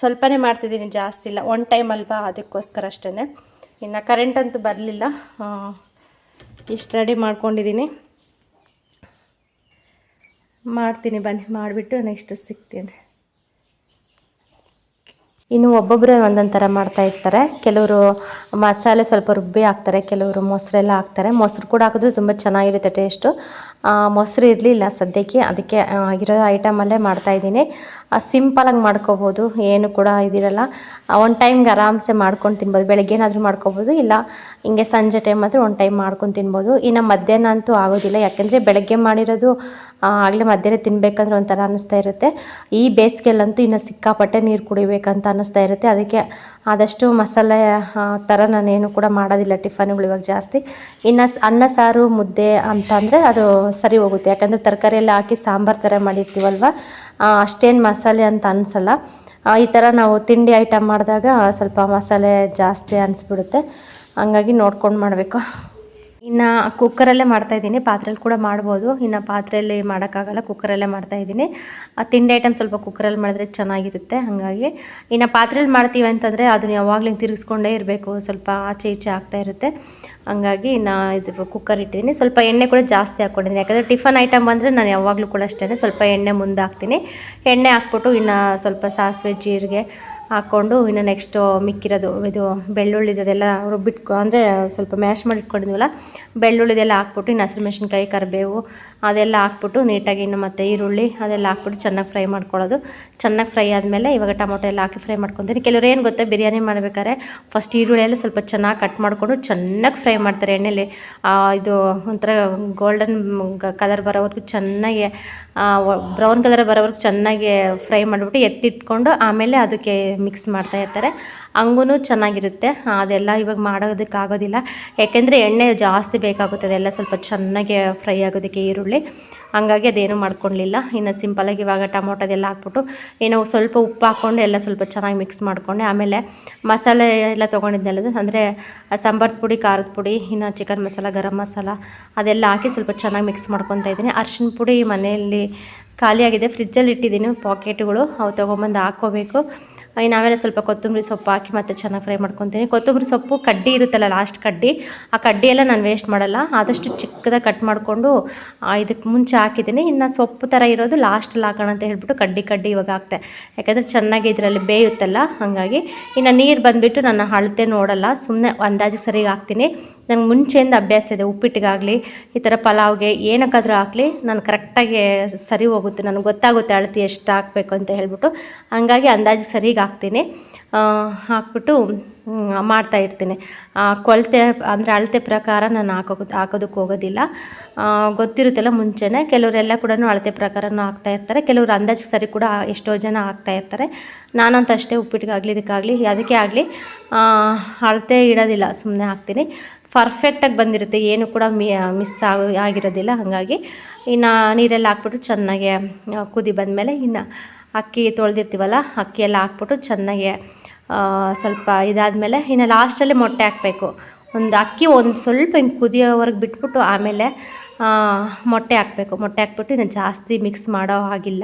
S1: ಸ್ವಲ್ಪನೇ ಮಾಡ್ತಿದ್ದೀನಿ, ಜಾಸ್ತಿ ಇಲ್ಲ. ಒನ್ ಟೈಮ್ ಅಲ್ವಾ, ಅದಕ್ಕೋಸ್ಕರ ಅಷ್ಟೇ. ಇನ್ನು ಕರೆಂಟ್ ಅಂತೂ ಬರಲಿಲ್ಲ, ಇಷ್ಟು ರೆಡಿ ಮಾಡ್ಕೊಂಡಿದ್ದೀನಿ. ಮಾಡ್ತೀನಿ ಬನ್ನಿ, ಮಾಡಿಬಿಟ್ಟು ನೆಕ್ಸ್ಟ್ ಸಿಗ್ತೀನಿ. ಇನ್ನು ಒಬ್ಬೊಬ್ಬರೇ ಒಂದೊಂದು ಥರ ಮಾಡ್ತಾಯಿರ್ತಾರೆ. ಕೆಲವರು ಮಸಾಲೆ ಸ್ವಲ್ಪ ರುಬ್ಬಿ ಹಾಕ್ತಾರೆ, ಕೆಲವರು ಮೊಸರೆಲ್ಲ ಹಾಕ್ತಾರೆ. ಮೊಸರು ಕೂಡ ಹಾಕಿದ್ರೆ ತುಂಬ ಚೆನ್ನಾಗಿರುತ್ತೆ ಟೇಸ್ಟು. ಮೊಸರು ಇರಲಿಲ್ಲ ಸದ್ಯಕ್ಕೆ, ಅದಕ್ಕೆ ಇರೋ ಐಟಮಲ್ಲೇ ಮಾಡ್ತಾಯಿದ್ದೀನಿ. ಸಿಂಪಲಾಗಿ ಮಾಡ್ಕೋಬೋದು, ಏನು ಕೂಡ ಇದಿರಲ್ಲ. ಒಂದು ಟೈಮ್ಗೆ ಆರಾಮ್ಸೆ ಮಾಡ್ಕೊಂಡು ತಿನ್ಬೋದು. ಬೆಳಗ್ಗೆ ಏನಾದರೂ ಮಾಡ್ಕೋಬೋದು, ಇಲ್ಲ ಹಿಂಗೆ ಸಂಜೆ ಟೈಮ್ ಆದರೆ ಒಂದು ಟೈಮ್ ಮಾಡ್ಕೊಂಡು ತಿನ್ಬೋದು. ಇನ್ನು ಮಧ್ಯಾಹ್ನ ಅಂತೂ ಆಗೋದಿಲ್ಲ, ಯಾಕೆಂದರೆ ಬೆಳಗ್ಗೆ ಮಾಡಿರೋದು ಆಗಲೇ ಮಧ್ಯಾಹ್ನ ತಿನ್ನಬೇಕಂದ್ರೆ ಒಂಥರ ಅನ್ನಿಸ್ತಾ ಇರುತ್ತೆ. ಈ ಬೇಸಿಗೆಲ್ಲಂತೂ ಇನ್ನು ಸಿಕ್ಕಾಪಟ್ಟೆ ನೀರು ಕುಡಿಬೇಕಂತ ಅನ್ನಿಸ್ತಾ ಇರುತ್ತೆ. ಅದಕ್ಕೆ ಆದಷ್ಟು ಮಸಾಲೆ ಥರ ನಾನೇನು ಕೂಡ ಮಾಡೋದಿಲ್ಲ ಟಿಫನ್ಗಳು ಇವಾಗ ಜಾಸ್ತಿ. ಇನ್ನು ಅನ್ನ ಸಾರು ಮುದ್ದೆ ಅಂತ ಅಂದರೆ ಅದು ಸರಿ ಹೋಗುತ್ತೆ, ಯಾಕಂದರೆ ತರಕಾರಿ ಎಲ್ಲ ಹಾಕಿ ಸಾಂಬಾರು ಥರ ಮಾಡಿರ್ತೀವಲ್ವ, ಅಷ್ಟೇನು ಮಸಾಲೆ ಅಂತ ಅನಿಸಲ್ಲ. ಈ ಥರ ನಾವು ತಿಂಡಿ ಐಟಮ್ ಮಾಡಿದಾಗ ಸ್ವಲ್ಪ ಮಸಾಲೆ ಜಾಸ್ತಿ ಅನಿಸ್ಬಿಡುತ್ತೆ, ಹಂಗಾಗಿ ನೋಡ್ಕೊಂಡು ಮಾಡಬೇಕು. ಇನ್ನು ಕುಕ್ಕರಲ್ಲೇ ಮಾಡ್ತಾಯಿದ್ದೀನಿ, ಪಾತ್ರೆಯಲ್ಲಿ ಕೂಡ ಮಾಡ್ಬೋದು. ಇನ್ನು ಪಾತ್ರೆಯಲ್ಲಿ ಮಾಡೋಕ್ಕಾಗಲ್ಲ, ಕುಕ್ಕರಲ್ಲೇ ಮಾಡ್ತಾಯಿದ್ದೀನಿ. ತಿಂಡಿ ಐಟಮ್ ಸ್ವಲ್ಪ ಕುಕ್ಕರಲ್ಲಿ ಮಾಡಿದ್ರೆ ಚೆನ್ನಾಗಿರುತ್ತೆ. ಹಾಗಾಗಿ ಇನ್ನು ಪಾತ್ರೆಯಲ್ಲಿ ಮಾಡ್ತೀವಿ ಅಂತಂದರೆ ಅದನ್ನು ಯಾವಾಗಲೂ ತಿರುಗಿಸ್ಕೊಂಡೇ ಇರಬೇಕು, ಸ್ವಲ್ಪ ಆಚೆ ಈಚೆ ಆಗ್ತಾಯಿರುತ್ತೆ. ಹಂಗಾಗಿ ಇನ್ನು ಇದು ಕುಕ್ಕರ್ ಇಟ್ಟಿದ್ದೀನಿ. ಸ್ವಲ್ಪ ಎಣ್ಣೆ ಕೂಡ ಜಾಸ್ತಿ ಹಾಕ್ಕೊಂಡಿದ್ದೀನಿ, ಯಾಕಂದರೆ ಟಿಫನ್ ಐಟಮ್ ಬಂದರೆ ನಾನು ಯಾವಾಗಲೂ ಕೂಡ ಅಷ್ಟೇ ಸ್ವಲ್ಪ ಎಣ್ಣೆ ಮುಂದೆ ಹಾಕ್ತೀನಿ. ಎಣ್ಣೆ ಹಾಕ್ಬಿಟ್ಟು ಇನ್ನು ಸ್ವಲ್ಪ ಸಾಸಿವೆ ಜೀರಿಗೆ ಹಾಕ್ಕೊಂಡು ಇನ್ನು ನೆಕ್ಸ್ಟು ಮಿಕ್ಕಿರೋದು ಇದು ಬೆಳ್ಳುಳ್ಳಿದೆಲ್ಲ ರುಬ್ಬಿಟ್ಕೊ ಅಂದರೆ ಸ್ವಲ್ಪ ಮ್ಯಾಶ್ ಮಾಡಿ ಇಟ್ಕೊಂಡಿದ್ವಲ್ಲ, ಬೆಳ್ಳುಳ್ಳಿದೆಲ್ಲ ಹಾಕ್ಬಿಟ್ಟು ಇನ್ನು ಹಸಿಮೆಣ್ಸಿನ್ಕಾಯಿ ಕರಿಬೇವು ಅದೆಲ್ಲ ಹಾಕ್ಬಿಟ್ಟು ನೀಟಾಗಿ ಇನ್ನು ಮತ್ತು ಈರುಳ್ಳಿ ಅದೆಲ್ಲ ಹಾಕ್ಬಿಟ್ಟು ಚೆನ್ನಾಗಿ ಫ್ರೈ ಮಾಡ್ಕೊಳ್ಳೋದು. ಚೆನ್ನಾಗಿ ಫ್ರೈ ಆದಮೇಲೆ ಇವಾಗ ಟೊಮೊಟೊ ಎಲ್ಲ ಹಾಕಿ ಫ್ರೈ ಮಾಡ್ಕೊತೀನಿ. ಕೆಲವ್ರು ಏನು ಗೊತ್ತಾ, ಬಿರಿಯಾನಿ ಮಾಡ್ಬೇಕಾದ್ರೆ ಫಸ್ಟ್ ಈರುಳ್ಳಿ ಎಲ್ಲ ಸ್ವಲ್ಪ ಚೆನ್ನಾಗಿ ಕಟ್ ಮಾಡಿಕೊಂಡು ಚೆನ್ನಾಗಿ ಫ್ರೈ ಮಾಡ್ತಾರೆ ಎಣ್ಣೆಲಿ. ಇದು ಒಂಥರ ಗೋಲ್ಡನ್ ಕಲರ್ ಬರೋವರೆಗೂ ಚೆನ್ನಾಗಿ ಬ್ರೌನ್ ಕಲರ್ ಬರೋವರೆಗೂ ಚೆನ್ನಾಗಿ ಫ್ರೈ ಮಾಡಿಬಿಟ್ಟು ಎತ್ತಿಟ್ಕೊಂಡು ಆಮೇಲೆ ಅದಕ್ಕೆ ಮಿಕ್ಸ್ ಮಾಡ್ತಾ ಇರ್ತಾರೆ. ಹಂಗೂ ಚೆನ್ನಾಗಿರುತ್ತೆ. ಅದೆಲ್ಲ ಇವಾಗ ಮಾಡೋದಕ್ಕಾಗೋದಿಲ್ಲ, ಯಾಕೆಂದರೆ ಎಣ್ಣೆ ಜಾಸ್ತಿ ಬೇಕಾಗುತ್ತೆ ಅದೆಲ್ಲ ಸ್ವಲ್ಪ ಚೆನ್ನಾಗಿ ಫ್ರೈ ಆಗೋದಕ್ಕೆ ಈರುಳ್ಳಿ. ಹಂಗಾಗಿ ಅದೇನು ಮಾಡ್ಕೊಳ್ಳಲಿಲ್ಲ. ಇನ್ನು ಸಿಂಪಲಾಗಿ ಇವಾಗ ಟೊಮೊಟೊದೆಲ್ಲ ಹಾಕ್ಬಿಟ್ಟು ಏನೋ ಸ್ವಲ್ಪ ಉಪ್ಪು ಹಾಕ್ಕೊಂಡು ಎಲ್ಲ ಸ್ವಲ್ಪ ಚೆನ್ನಾಗಿ ಮಿಕ್ಸ್ ಮಾಡಿಕೊಂಡೆ. ಆಮೇಲೆ ಮಸಾಲೆ ಎಲ್ಲ ತೊಗೊಂಡಿದ್ದೆಲ್ಲದು ಅಂದರೆ ಸಾಂಬಾರು ಪುಡಿ, ಖಾರದ ಪುಡಿ, ಇನ್ನು ಚಿಕನ್ ಮಸಾಲ, ಗರಂ ಮಸಾಲ ಅದೆಲ್ಲ ಹಾಕಿ ಸ್ವಲ್ಪ ಚೆನ್ನಾಗಿ ಮಿಕ್ಸ್ ಮಾಡ್ಕೊತಾ ಇದ್ದೀನಿ. ಅರಿಶಿನ ಪುಡಿ ಮನೆಯಲ್ಲಿ ಖಾಲಿಯಾಗಿದೆ, ಫ್ರಿಜ್ಜಲ್ಲಿ ಇಟ್ಟಿದ್ದೀನಿ ಪಾಕೆಟ್ಗಳು, ಅವು ತೊಗೊಂಬಂದು ಹಾಕ್ಕೋಬೇಕು. ಇನ್ನು ಆಮೇಲೆ ಸ್ವಲ್ಪ ಕೊತ್ತಂಬರಿ ಸೊಪ್ಪು ಹಾಕಿ ಮತ್ತೆ ಚೆನ್ನಾಗಿ ಫ್ರೈ ಮಾಡ್ಕೊತೀನಿ. ಕೊತ್ತಂಬರಿ ಸೊಪ್ಪು ಕಡ್ಡಿ ಇರುತ್ತಲ್ಲ, ಲಾಸ್ಟ್ ಕಡ್ಡಿ, ಆ ಕಡ್ಡಿ ಎಲ್ಲ ನಾನು ವೇಸ್ಟ್ ಮಾಡಲ್ಲ, ಆದಷ್ಟು ಚಿಕ್ಕದಾಗಿ ಕಟ್ ಮಾಡಿಕೊಂಡು ಇದಕ್ಕೆ ಮುಂಚೆ ಹಾಕಿದ್ದೀನಿ. ಇನ್ನು ಸೊಪ್ಪು ಥರ ಇರೋದು ಲಾಸ್ಟಲ್ಲಿ ಹಾಕೋಣ ಅಂತ ಹೇಳ್ಬಿಟ್ಟು ಕಡ್ಡಿ ಇವಾಗ ಹಾಕ್ತೆ, ಯಾಕಂದರೆ ಚೆನ್ನಾಗಿ ಇದರಲ್ಲಿ ಬೇಯುತ್ತಲ್ಲ ಹಾಗಾಗಿ. ಇನ್ನು ನೀರು ಬಂದುಬಿಟ್ಟು ನಾನು ಅಳತೆ ನೋಡಲ್ಲ, ಸುಮ್ಮನೆ ಅಂದಾಜಿಗೆ ಸರಿಗೆ ಹಾಕ್ತೀನಿ. ನಂಗೆ ಮುಂಚೆಯಿಂದ ಅಭ್ಯಾಸ ಇದೆ, ಉಪ್ಪಿಟ್ಟಿಗಾಗಲಿ ಈ ಥರ ಪಲಾವ್ಗೆ ಏನಕ್ಕಾದರೂ ಹಾಕಲಿ ನಾನು ಕರೆಕ್ಟಾಗಿ ಸರಿ ಹೋಗುತ್ತೆ, ನನಗೆ ಗೊತ್ತಾಗುತ್ತೆ ಅಳತೆ ಎಷ್ಟು ಹಾಕಬೇಕು ಅಂತ ಹೇಳ್ಬಿಟ್ಟು. ಹಂಗಾಗಿ ಅಂದಾಜು ಸರಿಗೆ ಹಾಕ್ತೀನಿ, ಹಾಕ್ಬಿಟ್ಟು ಮಾಡ್ತಾಯಿರ್ತೀನಿ. ಕೊಳತೆ ಅಂದರೆ ಅಳತೆ ಪ್ರಕಾರ ನಾನು ಹಾಕೋದಕ್ಕೆ ಹೋಗೋದಿಲ್ಲ, ಗೊತ್ತಿರುತ್ತಲ್ಲ ಮುಂಚೆನೇ. ಕೆಲವರೆಲ್ಲ ಕೂಡ ಅಳತೆ ಪ್ರಕಾರನೂ ಹಾಕ್ತಾಯಿರ್ತಾರೆ, ಕೆಲವರು ಅಂದಾಜು ಸರಿ ಕೂಡ ಎಷ್ಟೋ ಜನ ಹಾಕ್ತಾಯಿರ್ತಾರೆ. ನಾನಂತೂ ಅಷ್ಟೇ, ಉಪ್ಪಿಟ್ಟಿಗಾಗಲಿ ಇದಕ್ಕಾಗಲಿ ಯಾವುದಕ್ಕೆ ಆಗಲಿ ಅಳತೆ ಇಡೋದಿಲ್ಲ, ಸುಮ್ಮನೆ ಹಾಕ್ತೀನಿ. ಪರ್ಫೆಕ್ಟಾಗಿ ಬಂದಿರುತ್ತೆ, ಏನು ಕೂಡ ಮಿಸ್ ಆಗಿರೋದಿಲ್ಲ. ಹಾಗಾಗಿ ಇನ್ನು ನೀರೆಲ್ಲ ಹಾಕ್ಬಿಟ್ಟು ಚೆನ್ನಾಗಿ ಕುದಿ ಬಂದಮೇಲೆ ಇನ್ನು ಅಕ್ಕಿ ತೊಳೆದಿರ್ತೀವಲ್ಲ, ಅಕ್ಕಿ ಎಲ್ಲ ಹಾಕ್ಬಿಟ್ಟು ಚೆನ್ನಾಗಿ ಸ್ವಲ್ಪ ಇದಾದಮೇಲೆ ಇನ್ನು ಲಾಸ್ಟಲ್ಲಿ ಮೊಟ್ಟೆ ಹಾಕಬೇಕು. ಅಕ್ಕಿ ಒಂದು ಸ್ವಲ್ಪ ಹಿಂಗೆ ಕುದಿಯೋವರೆಗೆ ಬಿಟ್ಬಿಟ್ಟು ಆಮೇಲೆ ಮೊಟ್ಟೆ ಹಾಕಬೇಕು. ಮೊಟ್ಟೆ ಹಾಕ್ಬಿಟ್ಟು ಇನ್ನು ಜಾಸ್ತಿ ಮಿಕ್ಸ್ ಮಾಡೋ ಹಾಗಿಲ್ಲ,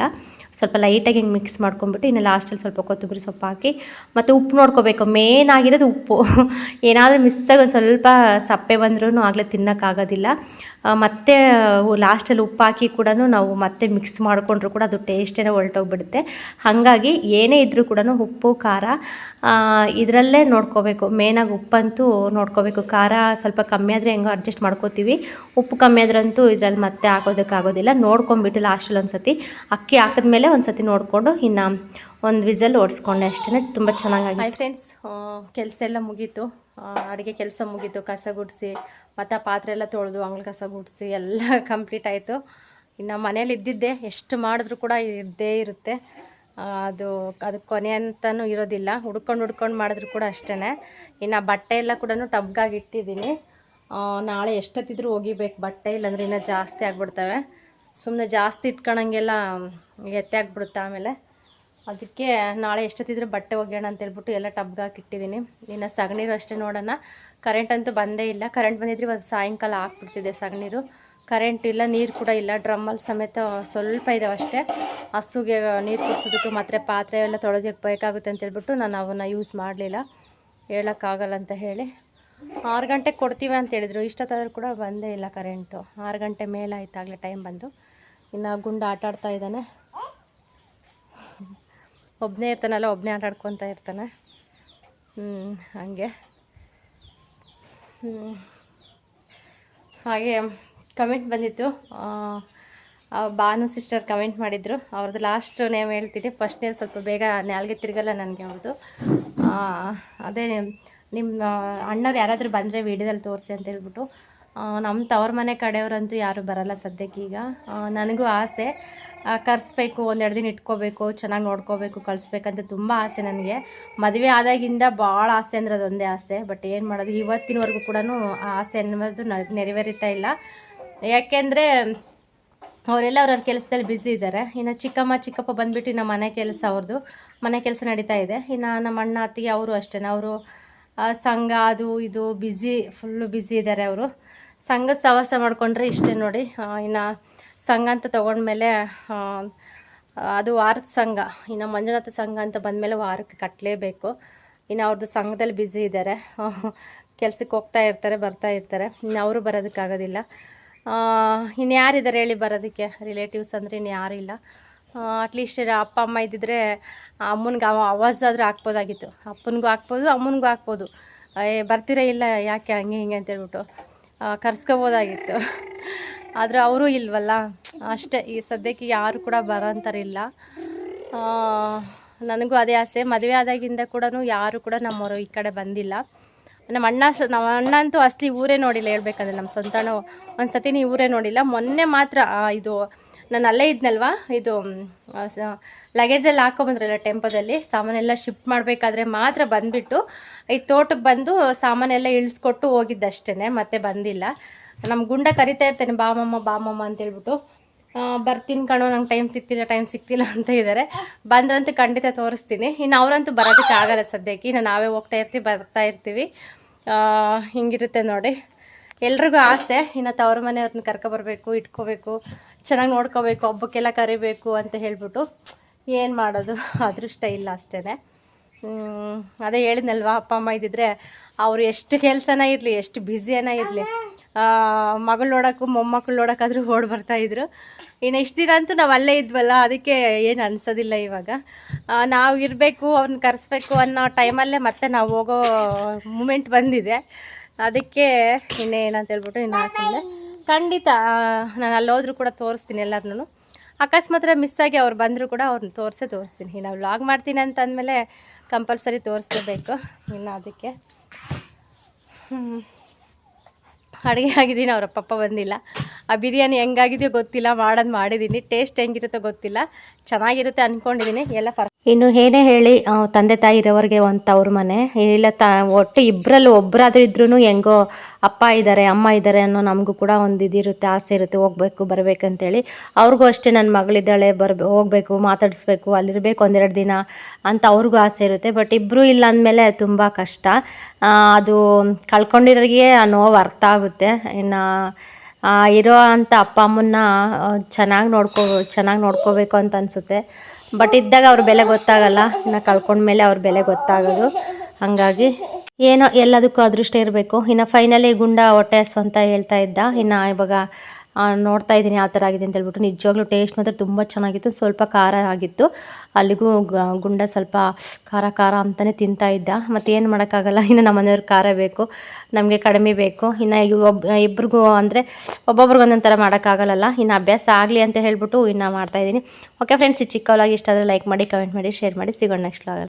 S1: ಸ್ವಲ್ಪ ಲೈಟಾಗಿ ಹಿಂಗೆ ಮಿಕ್ಸ್ ಮಾಡ್ಕೊಂಬಿಟ್ಟು ಇನ್ನು ಲಾಸ್ಟಲ್ಲಿ ಸ್ವಲ್ಪ ಕೊತ್ತಂಬರಿ ಸೊಪ್ಪು ಹಾಕಿ ಮತ್ತು ಉಪ್ಪು ನೋಡ್ಕೋಬೇಕು. ಮೇನ್ ಆಗಿರೋದು ಉಪ್ಪು. ಏನಾದರೂ ಮಿಸ್ಸಾಗಿ ಒಂದು ಸ್ವಲ್ಪ ಸಪ್ಪೆ ಬಂದ್ರೂ ಆಗಲೇ ತಿನ್ನೋಕ್ಕಾಗೋದಿಲ್ಲ. ಮತ್ತೆ ಲಾಸ್ಟಲ್ಲಿ ಉಪ್ಪು ಹಾಕಿ ಕೂಡ ನಾವು ಮತ್ತೆ ಮಿಕ್ಸ್ ಮಾಡಿಕೊಂಡ್ರು ಕೂಡ ಅದು ಟೇಸ್ಟೇ ಹೊರಟೋಗ್ಬಿಡುತ್ತೆ. ಹಾಗಾಗಿ ಏನೇ ಇದ್ದರೂ ಕೂಡ ಉಪ್ಪು ಖಾರ ಇದರಲ್ಲೇ ನೋಡ್ಕೋಬೇಕು. ಮೇನಾಗಿ ಉಪ್ಪಂತೂ ನೋಡ್ಕೋಬೇಕು. ಖಾರ ಸ್ವಲ್ಪ ಕಮ್ಮಿ ಆದರೆ ಹೆಂಗೋ ಅಡ್ಜಸ್ಟ್ ಮಾಡ್ಕೋತೀವಿ. ಉಪ್ಪು ಕಮ್ಮಿ ಆದ್ರಂತೂ ಇದರಲ್ಲಿ ಮತ್ತೆ ಹಾಕೋದಕ್ಕಾಗೋದಿಲ್ಲ. ನೋಡ್ಕೊಂಬಿಟ್ಟು ಲಾಸ್ಟಲ್ಲಿ ಒಂದು ಸತಿ ಅಕ್ಕಿ ಹಾಕಿದ್ಮೇಲೆ ಒಂದು ಸತಿ ನೋಡಿಕೊಂಡು ಇನ್ನು ಒಂದು ವಿಸಲ್ ಓಡಿಸ್ಕೊಂಡೆ ಅಷ್ಟೇ. ತುಂಬ ಚೆನ್ನಾಗಿ. ಹಾಯ್ ಫ್ರೆಂಡ್ಸ್, ಕೆಲಸ ಎಲ್ಲ ಮುಗೀತು. ಅಡುಗೆ ಕೆಲಸ ಮುಗೀತು. ಕಸ ಗುಡಿಸಿ ಮತ್ತು ಪಾತ್ರೆ ಎಲ್ಲ ತೊಳೆದು ಅಂಗಳ ಕಸ ಗುಡಿಸಿ ಎಲ್ಲ ಕಂಪ್ಲೀಟ್ ಆಯಿತು. ಇನ್ನು ಮನೇಲಿ ಇದ್ದಿದ್ದೆ ಎಷ್ಟು ಮಾಡಿದ್ರೂ ಕೂಡ ಇದ್ದೇ ಇರುತ್ತೆ. ಅದು ಕೊನೆ ಅಂತಲೂ ಇರೋದಿಲ್ಲ. ಹುಡ್ಕೊಂಡು ಮಾಡಿದ್ರು ಕೂಡ ಅಷ್ಟೇ. ಇನ್ನು ಬಟ್ಟೆ ಎಲ್ಲ ಕೂಡ ಟಬ್ಗಾಗಿ ಇಟ್ಟಿದ್ದೀನಿ. ನಾಳೆ ಎಷ್ಟೊತ್ತಿದ್ರೂ ಒಗಿಬೇಕು ಬಟ್ಟೆ, ಇಲ್ಲಾಂದ್ರೆ ಇನ್ನೂ ಜಾಸ್ತಿ ಆಗಿಬಿಡ್ತವೆ. ಸುಮ್ಮನೆ ಜಾಸ್ತಿ ಇಟ್ಕೊಳಂಗೆಲ್ಲ ಎತ್ತೆ ಆಗಿಬಿಡುತ್ತೆ ಆಮೇಲೆ. ಅದಕ್ಕೆ ನಾಳೆ ಎಷ್ಟೊತ್ತಿದ್ರೆ ಬಟ್ಟೆ ಒಗೆಯೋಣ ಅಂತೇಳ್ಬಿಟ್ಟು ಎಲ್ಲ ಟಬ್ಗಾಗಿ ಇಟ್ಟಿದ್ದೀನಿ. ಇನ್ನು ಸಗಣಿರು ಅಷ್ಟೇ ನೋಡೋಣ. ಕರೆಂಟ್ ಅಂತೂ ಬಂದೇ ಇಲ್ಲ. ಕರೆಂಟ್ ಬಂದಿದ್ರೆ ಇವತ್ತು ಸಾಯಂಕಾಲ ಹಾಕ್ಬಿಡ್ತಿದ್ದೆ ಸಗಣಿರು. ಕರೆಂಟ್ ಇಲ್ಲ, ನೀರು ಕೂಡ ಇಲ್ಲ. ಡ್ರಮ್ಮಲ್ಲಿ ಸಮೇತ ಸ್ವಲ್ಪ ಇದ್ದಾವೆ ಅಷ್ಟೇ. ಹಸುಗೆ ನೀರು ಕುಡಿಸೋದಕ್ಕೂ ಮತ್ತು ಪಾತ್ರೆ ಎಲ್ಲ ತೊಳೆದಕ್ಕೆ ಬೇಕಾಗುತ್ತೆ ಅಂತೇಳ್ಬಿಟ್ಟು ನಾನು ಅವನ್ನ ಯೂಸ್ ಮಾಡಲಿಲ್ಲ. ಹೇಳೋಕ್ಕಾಗಲ್ಲ ಅಂತ ಹೇಳಿ 6 ಗಂಟೆಗೆ ಕೊಡ್ತೀವಿ ಅಂತ ಹೇಳಿದ್ರು. ಇಷ್ಟೊತ್ತಾದರೂ ಕೂಡ ಬಂದೇ ಇಲ್ಲ ಕರೆಂಟು. 6 ಗಂಟೆ ಮೇಲೆ ಆಯ್ತಾಗಲೇ ಟೈಮ್ ಬಂದು. ಇನ್ನು ಗುಂಡು ಆಟಾಡ್ತಾ ಇದ್ದಾನೆ. ಒಬ್ಬನೇ ಇರ್ತಾನಲ್ಲ, ಒಬ್ಬನೇ ಆಟಾಡ್ಕೊತ ಇರ್ತಾನೆ. ಹಾಗೆ ಹಾಗೆ ಕಮೆಂಟ್ ಬಂದಿತ್ತು. ಭಾನು ಸಿಸ್ಟರ್ ಕಮೆಂಟ್ ಮಾಡಿದರು. ಅವ್ರದ್ದು ಲಾಸ್ಟ್ ನೇಮ್ ಹೇಳ್ತೀನಿ. ಫಸ್ಟ್ನೇ ಸ್ವಲ್ಪ ಬೇಗ ನಾಲ್ಗೆ ತಿರುಗಲ್ಲ ನನಗೆ ಅವ್ರದ್ದು. ಅದೇ ನಿಮ್ಮ ಅಣ್ಣವ್ರು ಯಾರಾದರೂ ಬಂದರೆ ವೀಡಿಯೋದಲ್ಲಿ ತೋರಿಸಿ ಅಂತ ಹೇಳ್ಬಿಟ್ಟು. ನಮ್ಮ ತವ್ರ ಮನೆ ಕಡೆಯವರಂತೂ ಯಾರೂ ಬರಲ್ಲ ಸದ್ಯಕ್ಕೀಗ. ನನಗೂ ಆಸೆ ಕರೆಸ್ಬೇಕು, 1-2 ದಿನ ಇಟ್ಕೋಬೇಕು, ಚೆನ್ನಾಗಿ ನೋಡ್ಕೋಬೇಕು, ಕಳಿಸ್ಬೇಕಂತ ತುಂಬ ಆಸೆ ನನಗೆ. ಮದುವೆ ಆದಾಗಿಂದ ಭಾಳ ಆಸೆ ಅಂದರೆ ಅದೊಂದೇ ಆಸೆ. ಬಟ್ ಏನು ಮಾಡೋದು, ಇವತ್ತಿನವರೆಗೂ ಕೂಡ ಆ ಆಸೆ ಅನ್ನೋದು ನೆರವೇರಿತಾ ಇಲ್ಲ. ಯಾಕೆಂದರೆ ಅವರೆಲ್ಲ ಅವ್ರವ್ರ ಕೆಲಸದಲ್ಲಿ ಬ್ಯುಸಿ ಇದ್ದಾರೆ. ಇನ್ನು ಚಿಕ್ಕಪ್ಪ ಬಂದುಬಿಟ್ಟು ಇನ್ನು ಮನೆ ಕೆಲಸ, ಅವ್ರದ್ದು ಮನೆ ಕೆಲಸ ನಡೀತಾ ಇದೆ. ಇನ್ನು ನಮ್ಮ ಅಣ್ಣ ಅತ್ತಿಗೆ ಅವರು ಅಷ್ಟೇ, ಅವರು ಸಂಘ ಅದು ಇದು ಫುಲ್ಲು ಬ್ಯುಸಿ ಇದ್ದಾರೆ ಅವರು. ಸಂಘದ ಸವಾಸ ಮಾಡಿಕೊಂಡ್ರೆ ಇಷ್ಟೇ ನೋಡಿ. ಇನ್ನು ಸಂಘ ಅಂತ ತೊಗೊಂಡ್ಮೇಲೆ ಅದು ವಾರದ ಸಂಘ, ಇನ್ನು ಮಂಜುನಾಥ ಸಂಘ ಅಂತ ಬಂದಮೇಲೆ ವಾರಕ್ಕೆ ಕಟ್ಟಲೇಬೇಕು. ಇನ್ನು ಅವ್ರದ್ದು ಸಂಘದಲ್ಲಿ ಬ್ಯುಸಿ ಇದ್ದಾರೆ. ಕೆಲ್ಸಕ್ಕೆ ಹೋಗ್ತಾ ಇರ್ತಾರೆ, ಬರ್ತಾ ಇರ್ತಾರೆ. ಇನ್ನು ಅವರು ಬರೋದಕ್ಕಾಗೋದಿಲ್ಲ. ಇನ್ನು ಯಾರಿದ್ದಾರೆ ಹೇಳಿ ಬರೋದಕ್ಕೆ? ರಿಲೇಟಿವ್ಸ್ ಅಂದರೆ ಇನ್ನು ಯಾರೂ ಇಲ್ಲ. ಅಟ್ಲೀಸ್ಟ್ ಅಪ್ಪ ಅಮ್ಮ ಇದ್ದಿದ್ರೆ ಅಮ್ಮನಿಗೆ ಆವಾಜಾದರೂ ಹಾಕ್ಬೋದಾಗಿತ್ತು. ಅಪ್ಪನಿಗೂ ಹಾಕ್ಬೋದು, ಅಮ್ಮನಿಗೂ ಹಾಕ್ಬೋದು. ಬರ್ತೀರಾ ಇಲ್ಲ ಯಾಕೆ ಹಂಗೆ ಹಿಂಗೆ ಅಂತೇಳ್ಬಿಟ್ಟು ಕರ್ಸ್ಕೋಬೋದಾಗಿತ್ತು. ಆದರೆ ಅವರು ಇಲ್ವಲ್ಲ, ಅಷ್ಟೇ. ಈ ಸದ್ಯಕ್ಕೆ ಯಾರು ಕೂಡ ಬರೋಂಥರಿಲ್ಲ. ನನಗೂ ಅದೇ ಆಸೆ. ಮದುವೆ ಆದಾಗಿಂದ ಕೂಡ ಯಾರು ಕೂಡ ನಮ್ಮವರು ಈ ಕಡೆ ಬಂದಿಲ್ಲ. ನಮ್ಮ ಅಣ್ಣ ಅಂತೂ ಅಸಲಿ ಊರೇ ನೋಡಿಲ್ಲ ಹೇಳ್ಬೇಕಂದ್ರೆ. ನಮ್ಮ ಸಂತಾನ ಒಂದು ಸತಿ ಊರೇ ನೋಡಿಲ್ಲ. ಮೊನ್ನೆ ಮಾತ್ರ ಇದು ನಾನು ಅಲ್ಲೇ ಇದ್ನಲ್ವ, ಇದು ಲಗೇಜೆಲ್ಲ ಹಾಕೊಬಂದ್ರಲ್ಲ ಟೆಂಪೋದಲ್ಲಿ, ಸಾಮಾನೆಲ್ಲ ಶಿಫ್ಟ್ ಮಾಡಬೇಕಾದ್ರೆ ಮಾತ್ರ ಬಂದುಬಿಟ್ಟು ಈ ತೋಟಕ್ಕೆ ಬಂದು ಸಾಮಾನೆಲ್ಲ ಇಳಿಸ್ಕೊಟ್ಟು ಹೋಗಿದ್ದಷ್ಟೇ, ಮತ್ತೆ ಬಂದಿಲ್ಲ. ನಮ್ಮ ಗುಂಡ ಕರಿತಾ ಇರ್ತೇನೆ, ಬಾಮಮ್ಮ ಅಂತೇಳ್ಬಿಟ್ಟು. ಬರ್ತೀನಿ ಕಣೋ, ನಂಗೆ ಟೈಮ್ ಸಿಗ್ತಿಲ್ಲ ಅಂತ ಇದ್ದಾರೆ. ಬಂದ್ರಂತೂ ಖಂಡಿತ ತೋರಿಸ್ತೀನಿ. ಇನ್ನು ಅವರಂತೂ ಬರೋದಕ್ಕೆ ಆಗಲ್ಲ ಸದ್ಯಕ್ಕೆ. ಇನ್ನು ನಾವೇ ಹೋಗ್ತಾ ಇರ್ತೀವಿ, ಬರ್ತಾ ಇರ್ತೀವಿ. ಹಿಂಗಿರುತ್ತೆ ನೋಡಿ. ಎಲ್ರಿಗೂ ಆಸೆ ಇನ್ನು ತವ್ರ ಮನೆಯವ್ರನ್ನ ಕರ್ಕೊಬರ್ಬೇಕು, ಇಟ್ಕೋಬೇಕು, ಚೆನ್ನಾಗಿ ನೋಡ್ಕೋಬೇಕು, ಹಬ್ಬಕ್ಕೆಲ್ಲ ಕರಿಬೇಕು ಅಂತ ಹೇಳ್ಬಿಟ್ಟು. ಏನು ಮಾಡೋದು, ಅದೃಷ್ಟ ಇಲ್ಲ ಅಷ್ಟೇ. ಅದೇ ಹೇಳಿದ್ನಲ್ವ, ಅಪ್ಪ ಅಮ್ಮ ಇದ್ದಿದ್ರೆ ಅವರು ಎಷ್ಟು ಕೆಲಸನ ಇರಲಿ, ಎಷ್ಟು ಬ್ಯುಸಿಯನ್ನ ಇರಲಿ, ಮಗಳು ನೋಡೋಕ್ಕೂ ಮೊಮ್ಮಕ್ಕಳು ನೋಡೋಕ್ಕಾದ್ರೂ ಓಡಿ ಬರ್ತಾಯಿದ್ರು. ಇನ್ನು ಇಷ್ಟು ದಿನ ಅಂತೂ ನಾವು ಅಲ್ಲೇ ಇದ್ವಲ್ಲ, ಅದಕ್ಕೆ ಏನು ಅನಿಸೋದಿಲ್ಲ. ಇವಾಗ ನಾವು ಇರಬೇಕು, ಅವ್ರನ್ನ ಕರೆಸ್ಬೇಕು ಅನ್ನೋ ಟೈಮಲ್ಲೇ ಮತ್ತೆ ನಾವು ಹೋಗೋ ಮೂಮೆಂಟ್ ಬಂದಿದೆ. ಅದಕ್ಕೆ ಇನ್ನೇನಂತ ಹೇಳ್ಬಿಟ್ಟು ಇನ್ನು ಸುಮ್ಮನೆ. ಖಂಡಿತ ನಾನು ಅಲ್ಲೋದ್ರೂ ಕೂಡ ತೋರಿಸ್ತೀನಿ ಎಲ್ಲರನ್ನೂ. ಅಕಸ್ಮಾತ್ ಮಿಸ್ ಆಗಿ ಅವ್ರು ಬಂದರೂ ಕೂಡ ಅವ್ರನ್ನ ತೋರಿಸ್ತೀನಿ. ಇನ್ನು ವ್ಲಾಗ್ ಮಾಡ್ತೀನಿ ಅಂತ ಅಂದಮೇಲೆ ಕಂಪಲ್ಸರಿ ತೋರಿಸ್ಲೇಬೇಕು. ಇನ್ನು ಅದಕ್ಕೆ ಅಡುಗೆ ಆಗಿದ್ದೀನಿ, ಅವರ ಪಪ್ಪ ಬಂದಿಲ್ಲ. ಆ ಬಿರಿಯಾನಿ ಹೆಂಗಾಗಿದೆಯೋ ಗೊತ್ತಿಲ್ಲ, ಮಾಡಿದ್ದೀನಿ. ಟೇಸ್ಟ್ ಹೆಂಗಿರುತ್ತೋ ಗೊತ್ತಿಲ್ಲ, ಚೆನ್ನಾಗಿರುತ್ತೆ ಅಂದ್ಕೊಂಡಿದ್ದೀನಿ. ಎಲ್ಲ ಇನ್ನು ಏನೇ ಹೇಳಿ ತಂದೆ ತಾಯಿ ಇರೋರಿಗೆ ಒಂದು ತವ್ರ ಮನೆ ಇಲ್ಲ. ಒಟ್ಟು ಇಬ್ಬರಲ್ಲಿ ಒಬ್ಬರಾದ್ರೂ ಇದ್ರೂ ಹೆಂಗೋ ಅಪ್ಪ ಇದ್ದಾರೆ ಅಮ್ಮ ಇದ್ದಾರೆ ಅನ್ನೋ ನಮಗೂ ಕೂಡ ಒಂದು ಇದಿರುತ್ತೆ, ಆಸೆ ಇರುತ್ತೆ, ಹೋಗ್ಬೇಕು ಬರಬೇಕಂತೇಳಿ. ಅವ್ರಿಗೂ ಅಷ್ಟೇ, ನನ್ನ ಮಗಳಿದ್ದಾಳೆ, ಹೋಗಬೇಕು, ಮಾತಾಡಿಸ್ಬೇಕು, ಅಲ್ಲಿರಬೇಕು 1-2 ದಿನ ಅಂತ ಅವ್ರಿಗೂ ಆಸೆ ಇರುತ್ತೆ. ಬಟ್ ಇಬ್ಬರೂ ಇಲ್ಲ ಅಂದಮೇಲೆ ತುಂಬ ಕಷ್ಟ. ಅದು ಕಳ್ಕೊಂಡಿರೋರಿಗೆ ಆ ನೋವು ಅರ್ಥ ಆಗುತ್ತೆ. ಇನ್ನು ಇರೋ ಅಂಥ ಅಪ್ಪ ಅಮ್ಮನ್ನ ಚೆನ್ನಾಗಿ ನೋಡ್ಕೋಬೇಕು ಅಂತ ಅನಿಸುತ್ತೆ. ಬಟ್ ಇದ್ದಾಗ ಅವ್ರ ಬೆಲೆ ಗೊತ್ತಾಗಲ್ಲ, ಇನ್ನು ಕಳ್ಕೊಂಡ್ಮೇಲೆ ಅವ್ರ ಬೆಲೆ ಗೊತ್ತಾಗೋದು. ಹಾಗಾಗಿ
S2: ಏನೋ ಎಲ್ಲದಕ್ಕೂ ಅದೃಷ್ಟ ಇರಬೇಕು. ಇನ್ನು ಫೈನಲಿ ಗುಂಡ ಹೊಟ್ಟೆ ಹಸ್ವು ಅಂತ ಹೇಳ್ತಾ ಇದ್ದ. ಇನ್ನು ಇವಾಗ ನೋಡ್ತಾ ಇದ್ದೀನಿ ಯಾವ ಥರ ಆಗಿದೆ ಅಂತ ಹೇಳ್ಬಿಟ್ಟು. ನಿಜವಾಗ್ಲೂ ಟೇಸ್ಟ್ ಮಾತ್ರ ತುಂಬ ಚೆನ್ನಾಗಿತ್ತು. ಸ್ವಲ್ಪ ಖಾರ ಆಗಿತ್ತು. ಅಲ್ಲಿಗೂ ಗುಂಡ ಸ್ವಲ್ಪ ಖಾರ ಖಾರ ಅಂತಲೇ ತಿಂತಾ ಇದ್ದ. ಮತ್ತು ಏನು ಮಾಡೋಕ್ಕಾಗಲ್ಲ, ಇನ್ನು ನಮ್ಮ ಮನೆಯವ್ರಿಗೆ ಖಾರ ಬೇಕು, ನಮಗೆ ಕಡಿಮೆ ಬೇಕು. ಇನ್ನು ಇಬ್ರಿಗೂ ಅಂದರೆ ಒಬ್ಬೊಬ್ರಿಗೆ ಒಂದೊಂದು ಥರ ಮಾಡೋಕ್ಕಾಗಲ್ಲ. ಇನ್ನು ಅಭ್ಯಾಸ ಆಗಲಿ ಅಂತ ಹೇಳ್ಬಿಟ್ಟು ಇನ್ನು ಮಾಡ್ತಾಯಿದ್ದೀನಿ. ಓಕೆ ಫ್ರೆಂಡ್ಸ್, ಈ ಚಿಕ್ಕ ವ್ಲಾಗ್ ಇಷ್ಟ ಆದರೆ ಲೈಕ್ ಮಾಡಿ, ಕಮೆಂಟ್ ಮಾಡಿ, ಶೇರ್ ಮಾಡಿ. ಸಿಗೋಣ ನೆಕ್ಸ್ಟ್ ವ್ಲಾಗಲ್ಲಿ.